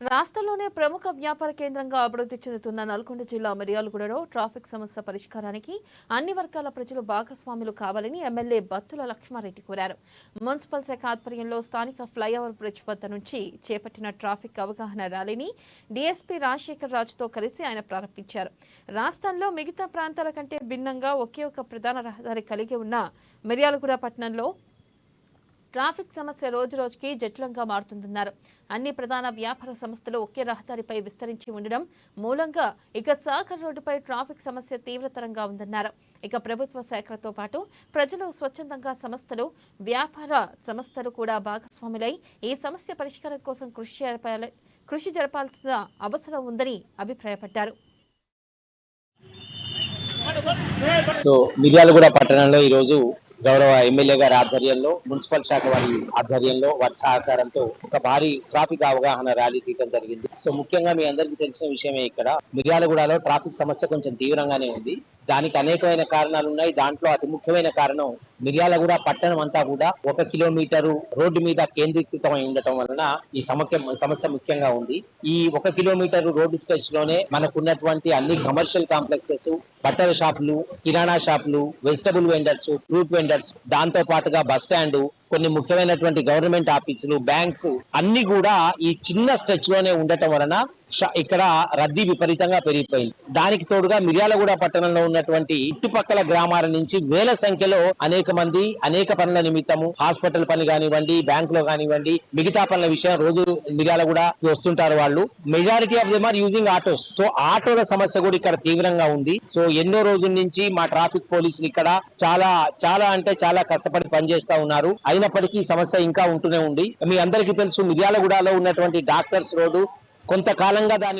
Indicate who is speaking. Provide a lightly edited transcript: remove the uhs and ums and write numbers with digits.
Speaker 1: రాష్ట్రంలోనే ప్రముఖ వ్యాపార కేంద్రంగా అభివృద్ధి చెందుతున్న నల్గొండ జిల్లా మిర్యాలగూడలో ట్రాఫిక్ సమస్య పరిష్కారానికి అన్ని వర్గాల ప్రజలు భాగస్వాములు కావాలని ఎమ్మెల్యే బత్తుల లక్ష్మారెడ్డి కోరారు. మున్సిపల్ శాఖ ఆధ్వర్యంలో స్థానిక ఫ్లైఓవర్ బ్రిడ్జ్ వద్ద నుంచి చేపట్టిన ట్రాఫిక్ అవగాహన ర్యాలీని డీఎస్పీ రాజశేఖర్ రాజుతో కలిసి ఆయన ప్రారంభించారు. రాష్ట్రంలో మిగతా ప్రాంతాల కంటే భిన్నంగా ఒకే ఒక ప్రధాన రహదారి కలిగి ఉన్న మిర్యాలగూడ పట్టణంలో ట్రాఫిక్ సమస్య రోజురోజుకి జటిలంగా మారుతుందన్నారు. అన్ని ప్రధాన వ్యాపార సంస్థలు ఒకే రహదారిపై విస్తరించి ఉండడం మూలంగా సాగర్ రోడ్డుపై ట్రాఫిక్ సమస్య తీవ్రతరంగా ఉందన్నారు. ప్రభుత్వ శాఖలతో పాటు ప్రజలు స్వచ్ఛందంగా సంస్థలు, వ్యాపార సంస్థలు కూడా భాగస్వాములై ఈ సమస్య పరిష్కారం కోసం కృషి జరపాల్సిన అవసరం ఉందని అభిప్రాయపడ్డారు.
Speaker 2: మిర్యాలగూడ పట్టణంలో ఈరోజు గౌరవ ఎమ్మెల్యే గారి ఆధ్వర్యంలో, మున్సిపల్ శాఖ వారి ఆధ్వర్యంలో, వారి సహకారంతో ఒక భారీ ట్రాఫిక్ అవగాహన ర్యాలీ తీయడం జరిగింది. ముఖ్యంగా మీ అందరికీ తెలిసిన విషయమే, ఇక్కడ మిర్యాలగూడలో ట్రాఫిక్ సమస్య కొంచెం తీవ్రంగానే ఉంది. దానికి అనేకమైన కారణాలు ఉన్నాయి. దాంట్లో అతి ముఖ్యమైన కారణం మిర్యాలగూడ పట్టణం అంతా కూడా 1 కిలోమీటరు రోడ్డు మీద కేంద్రీకృతమై ఉండటం వలన ఈ సమస్య ముఖ్యంగా ఉంది. ఈ 1 కిలోమీటరు రోడ్డు స్ట్రెచ్ లోనే మనకున్నటువంటి అన్ని కమర్షియల్ కాంప్లెక్సెస్, బట్టల షాపులు, కిరాణా షాపులు, వెజిటబుల్ వెండర్స్, ఫ్రూట్ వెండర్స్, దాంతో పాటుగా బస్ స్టాండ్, కొన్ని ముఖ్యమైనటువంటి గవర్నమెంట్ ఆఫీసులు, బ్యాంక్స్ అన్ని కూడా ఈ చిన్న స్ట్రెచ్ లోనే ఉండటం వలన ఇక్కడ రద్దీ విపరీతంగా పెరిగిపోయింది. దానికి తోడుగా మిర్యాలగూడ పట్టణంలో ఉన్నటువంటి చుట్టుపక్కల గ్రామాల నుంచి వేల సంఖ్యలో అనేక మంది అనేక పనుల నిమిత్తము, హాస్పిటల్ పని కానివ్వండి, బ్యాంక్ లో కానివ్వండి, మిగతా పనుల విషయం రోజు మిర్యాలగూడ వస్తుంటారు. వాళ్ళు majority of them are using autos. ఆటోల సమస్య కూడా ఇక్కడ తీవ్రంగా ఉంది. ఎన్నో రోజుల నుంచి మా ట్రాఫిక్ పోలీసులు ఇక్కడ చాలా కష్టపడి పనిచేస్తా ఉన్నారు. అయినప్పటికీ ఈ సమస్య ఇంకా ఉంటూనే ఉంది. మీ అందరికీ తెలుసు, మిర్యాలగూడలో ఉన్నటువంటి డాక్టర్స్ రోడ్డు కొంతకాలంగా దాని